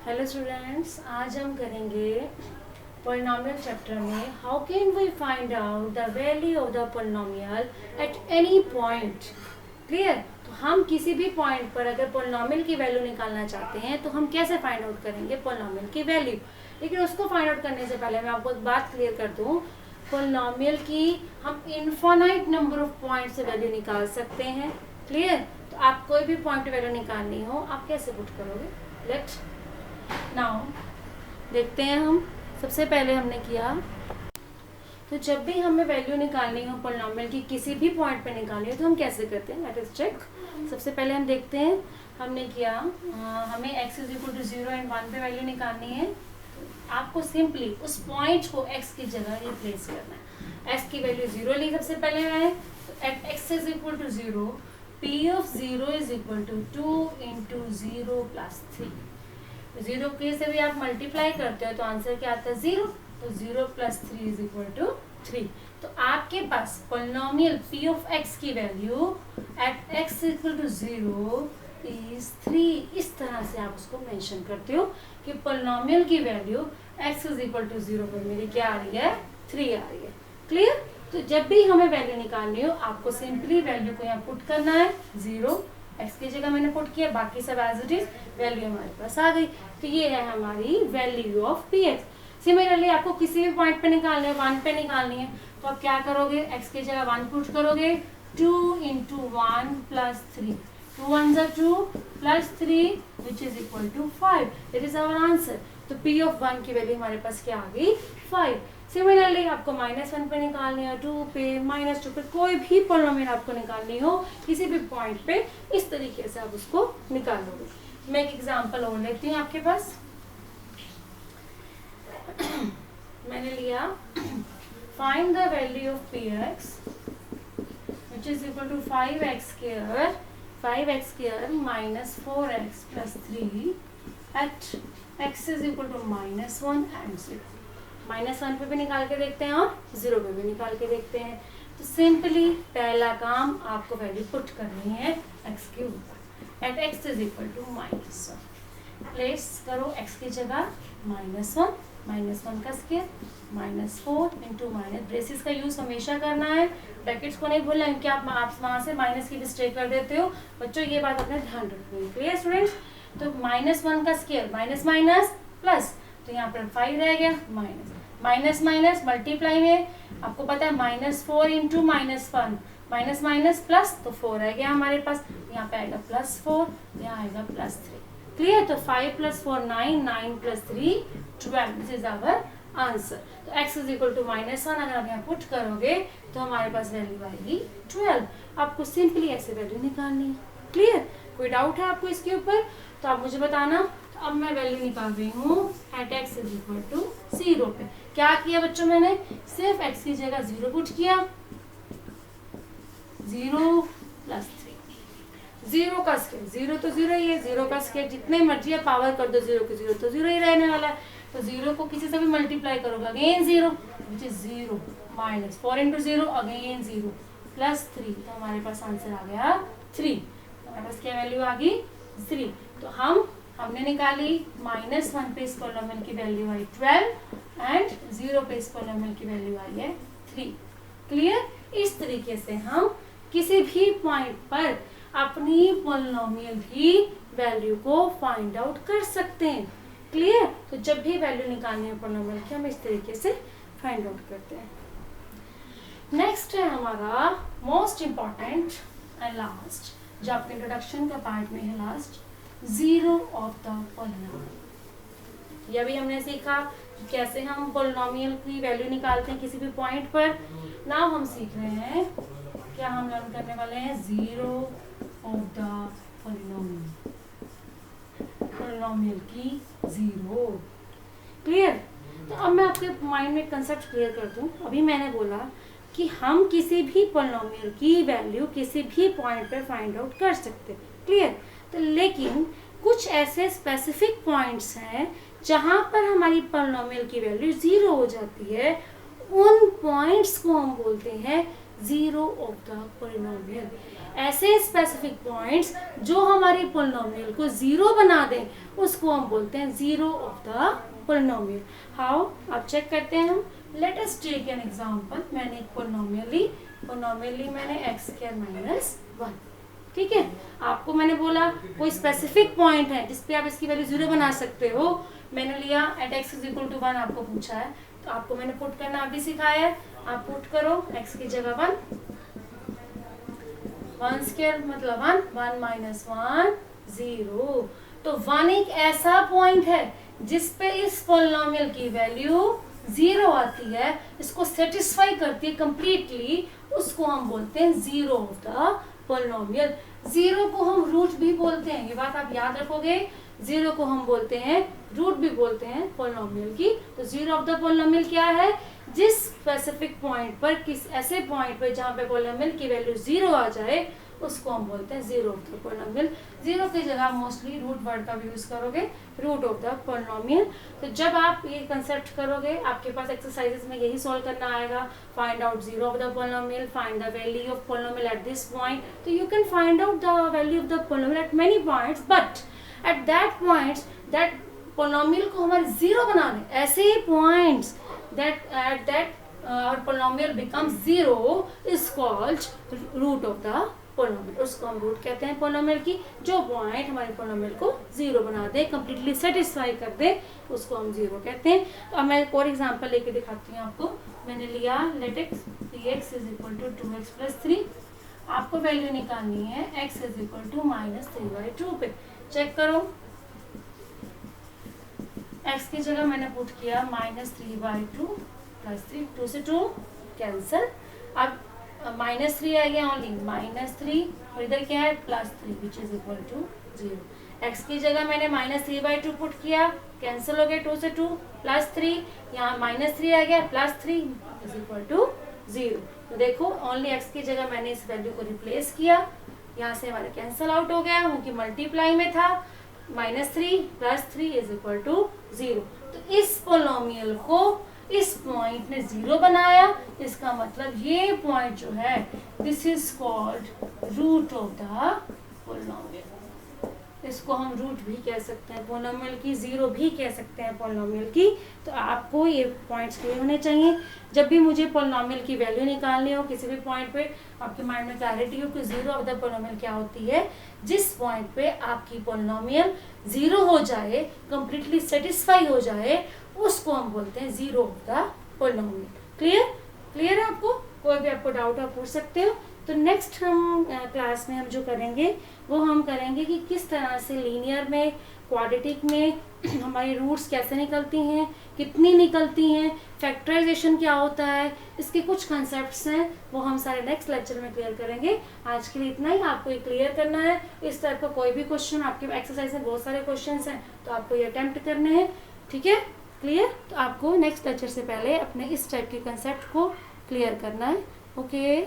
Hello students, आज हम करेंगे पॉलिनोमियल चैप्टर में how can we find out the value of the polynomial at any point. Clear? तो हम किसी भी पॉइंट पर अगर पॉलिनोमियल की वैल्यू निकालना चाहते हैं तो हम कैसे फाइंड आउट करेंगे पॉलिनोमियल की वैल्यू। लेकिन उसको फाइंड आउट करने से पहले मैं आपको एक बात क्लियर कर दूं, पॉलिनोमियल की हम इनफाइनाइट नंबर ऑफ पॉइंट से वैल्यू निकाल सकते हैं। क्लियर? तो आप कोई भी पॉइंट वैल्यू निकालनी हो आप कैसे पुट करोगे? लेट्स नाउ देखते हैं। हम सबसे पहले हमने किया, तो जब भी हमें वैल्यू निकालनी हो पॉलिनोमियल की किसी भी पॉइंट पे निकालनी हो तो हम कैसे करते हैं, लेट अस चेक। सबसे पहले हम देखते हैं, हमने किया हमें x is equal to 0 and 1 पे वैल्यू निकालनी है। तो आपको सिंपली उस पॉइंट को x की जगह रिप्लेस करना है। x की वैल्यू 0 ली सबसे पहले मैंने, तो at x is equal to 0 p of 0 is equal to 2 into 0 plus 3। 0 के से भी आप मल्टीप्लाई करते हो तो आंसर क्या आता है? 0। तो 0 प्लस 3 इज इक्वल टू 3। तो आपके पास पॉलिनोमियल p ऑफ x की value at x equal to 0 is 3। इस तरह से आप उसको मेंशन करते हो कि पॉलिनोमियल की value x is equal to 0 पर मेरी क्या आ रही है? 3 आ रही है। क्लियर? तो जब भी हमें वैल्यू निकालनी हो आपको सिंपली वैल्यू को यहाँ पुट करना है। 0 x की जगह मैंने पुट किया, बाकी सब एज इट इज, वैल्यू हमारे पास आ गई। तो ये है हमारी वैल्यू ऑफ px। सिमिलरली आपको किसी भी पॉइंट पे निकालनी है, 1 पे निकालनी है, तो आप क्या करोगे? x की जगह 1 पुट करोगे, 2 इंटू 1 प्लस 3, 2 1 ज़ा 2 plus 3 which is equal to 5। It is our answer. तो p ऑफ 1 की वैल्यू हमारे पास क्या आ गई? 5। सिमिलरली आपको -1 पे निकालनी है, 2 पे, -2 पे, कोई भी पॉलिनोमियल आपको निकालनी हो किसी भी पॉइंट पे, इस तरीके से आप उसको निकालोगे। मैं एक एग्जांपल और लेती हूँ आपके पास। मैंने लिया find the value of px which is equal to 5x square minus 4x plus 3 at x is equal to -1 and 0। -1 पे भी निकाल के देखते हैं और 0 पे भी निकाल के देखते हैं। तो सिंपली पहला काम आपको वैल्यू पुट करनी है x के ऊपर at x is equal to -1। Place करो x की जगह -1 का स्क्वायर -4 इंटू माइनस, ब्रेसिस का यूज हमेशा करना है, ब्रैकेट्स को नहीं भूलना क्योंकि आप वहां से माइनस की मिस्टेक कर देते हो बच्चों, ये बात अपने ध्यान रखनी। Clear students? तो -1 का स्क्वायर माइनस माइनस प्लस, तो यहाँ पर 5 रह गया, माइनस माइनस मल्टीप्लाई में आपको पता है -4 इंटू -1 माइनस माइनस प्लस, तो 4 रह गया हमारे पास, यहाँ पे आएगा +4, यहाँ आएगा +3। क्लियर? तो 5 + 4 9, 9 + 3 12। This is our answer. तो x इज इक्वल टू -1 अगर आप यहाँ पुट करोगे तो हमारे पास वैल्यू आएगी 12। आपको सिंपली ऐसे वैल्यू निकालनी है। क्लियर? कोई डाउट है आपको इसके ऊपर तो आप मुझे बताना। तो अब मैं वैल्यू निकाल रही हूँ at x is equal to 0 पे। क्या किया बच्चों? मैंने सिर्फ x की जगह 0 पुट किया, 0 प्लस 3, 0 का स्क्वायर, 0 तो 0 ही है, 0 का स्क्वायर जितने मर्जी है पावर कर दो 0 के, 0 तो 0 ही रहने वाला है। तो 0 को किसी से भी मल्टीप्लाई करोगे, again 0 which is 0, -4 into 0 again 0 plus 3, तो हमारे पास आंसर आ गया 3। तो हमारे पास क्या वैल्यू आ गई? 3। तो हमने निकाली -1 पे इस पॉलिनोमियल की वैल्यू आई 12 एंड 0 पे इस पॉलिनोमियल की वैल्यू आई है 3। क्लियर? इस तरीके से हम किसी भी पॉइंट पर अपनी पॉलिनोमियल की वैल्यू को फाइंड आउट कर सकते हैं। क्लियर? तो जब भी वैल्यू निकालनी है पॉलिनोमियल की हम इस तरीके से फाइंड आउट करते हैं। नेक्स्ट है हमारा मोस्ट इम्पॉर्टेंट एंड लास्ट, जो आपके इंट्रोडक्शन का पार्ट में है last, zero of the polynomial. यह भी हमने सीखा कि कैसे हम पॉलिनोमियल की वैल्यू निकालते हैं किसी भी पॉइंट पर। नाउ हम सीख रहे हैं, क्या हम लर्न करने वाले हैं? जीरो ऑफ द पॉलिनोमियल की 0। क्लियर? तो अब मैं आपके माइंड में कंसेप्ट क्लियर कर दूं। अभी मैंने बोला कि हम किसी भी पॉलिनोमियल की वैल्यू किसी भी पॉइंट पर फाइंड आउट कर सकते हैं। क्लियर? तो लेकिन कुछ ऐसे स्पेसिफिक पॉइंट्स हैं जहां पर हमारी पॉलिनोमियल की वैल्यू 0 हो जाती है, उन पॉइंट्स को हम बोलते हैं जीरो ऑफ द पॉलिनोमियल। ऐसे स्पेसिफिक पॉइंट्स जो हमारी पोलिनोमियल को जीरो बना दें उसको हम बोलते हैं zero of the polynomial. How, आप चेक करते हैं हम। Let us take an example. मैंने एक पोलिनोमियल ली मैंने x² - 1, ठीक है। आपको मैंने बोला कोई स्पेसिफिक पॉइंट है जिसपे आप इसकी वैल्यू जीरो बना सकते हो। मैंने लिया एट x = 1, आपको पूछा है तो आपको मैंने पुट करना अभी सिखाया है। आप पुट करो x की जगह 1, 1² मतलब 1 1 - 1 0। तो 1 एक ऐसा पॉइंट है जिसपे इस पोलिनोमियल की वैल्यू जीरो आती है, इसको सेटिस्फाई करती है कंप्लीटली, उसको हम बोलते हैं zero of the polynomial. Zero को हम रूट भी बोलते हैं, ये बात आप याद रखोगे। जीरो को हम बोलते हैं रूट भी बोलते हैं पोलिनोमियल की। तो जीरो ऑफ द पोलिनोमियल क्या है? जिस स्पेसिफिक पॉइंट पर, किस ऐसे पॉइंट पर जहाँ पे पोलिनोमियल की वैल्यू जीरो आ जाए उसको हम बोलते हैं zero of the polynomial. Zero की जगह मोस्टली रूट वर्ड का भी यूज करोगे, रूट ऑफ द पोलिनोमियल। तो जब आप ये कंसेप्ट करोगे आपके पास एक्सरसाइजेस में यही सॉल्व करना आएगा। Find out zero of the polynomial, find the value of polynomial at this point. तो you can find out the value of the polynomial at many points, but at that points that polynomial को हमारे zero बना दें, ऐसे points that at that our polynomial becomes zero is called root of the polynomial. उसको हम root कहते हैं polynomial की। जो पॉइंट हमारे पोलिनोमियल को जीरो बना दे, कंप्लीटली सेटिस्फाई कर दे, उसको हम जीरो कहते हैं। तो अब मैं एक और एग्जांपल लेके दिखाती हूँ आपको। मैंने लिया लेट x 3x = 2x + 3। आपको वैल्यू निकालनी है x = -3/2 पे। चेक करो, x की जगह मैंने पुट किया -3/2 + 3, 2 से 2 कैंसिल। अब -3 आ गया, ओनली -3, और इधर क्या है +3 which is equal to 0। x की जगह मैंने -3/2 पुट किया, कैंसिल हो गया, 2 से 2 +3, यहाँ -3 आ गया, +3 इज इक्वल टू 0। तो देखो ओनली x की जगह मैंने इस वैल्यू को रिप्लेस किया, यहाँ से हमारा कैंसिल आउट हो गया क्योंकि मल्टीप्लाई में था। -3 + 3 इज इक्वल टू 0। तो इस पोलिनोमियल को इस पॉइंट ने जीरो बनाया, इसका मतलब ये पॉइंट जो है this is called root of the polynomial. इसको हम रूट भी कह सकते हैं पोलिनोमियल की, जीरो भी कह सकते हैं पोलिनोमियल की। तो आपको ये पॉइंट्स क्लियर होने चाहिए। जब भी मुझे पोलिनोमियल की वैल्यू निकालनी हो किसी भी पॉइंट पे, आपके माइंड में क्लैरिटी हो कि जीरो ऑफ द पोलिनोमियल क्या होती है। जिस पॉइंट पे आपकी पोलिनोमियल जीरो हो जाए, कंप्लीटली सेटिस्फाई हो जाए, उसको हम बोलते हैं zero of the polynomial. Clear है आपको? कोई भी आपको डाउट आप पूछ सकते हो। तो नेक्स्ट हम क्लास में हम जो करेंगे वो हम करेंगे कि किस तरह से लीनियर में, क्वाड्रेटिक में हमारी रूट्स कैसे निकलती हैं, कितनी निकलती हैं, फैक्टराइजेशन क्या होता है, इसके कुछ कंसेप्ट्स हैं वो हम सारे नेक्स्ट लेक्चर में क्लियर करेंगे। आज के लिए इतना ही, आपको ये क्लियर करना है। इस टाइप का कोई भी क्वेश्चन, आपके एक्सरसाइज में बहुत सारे क्वेश्चन हैं तो आपको ये अटेम्प्ट करने हैं, ठीक है? क्लियर? तो आपको नेक्स्ट लेक्चर से पहले अपने इस टाइप के कंसेप्ट को क्लियर करना है। ओके।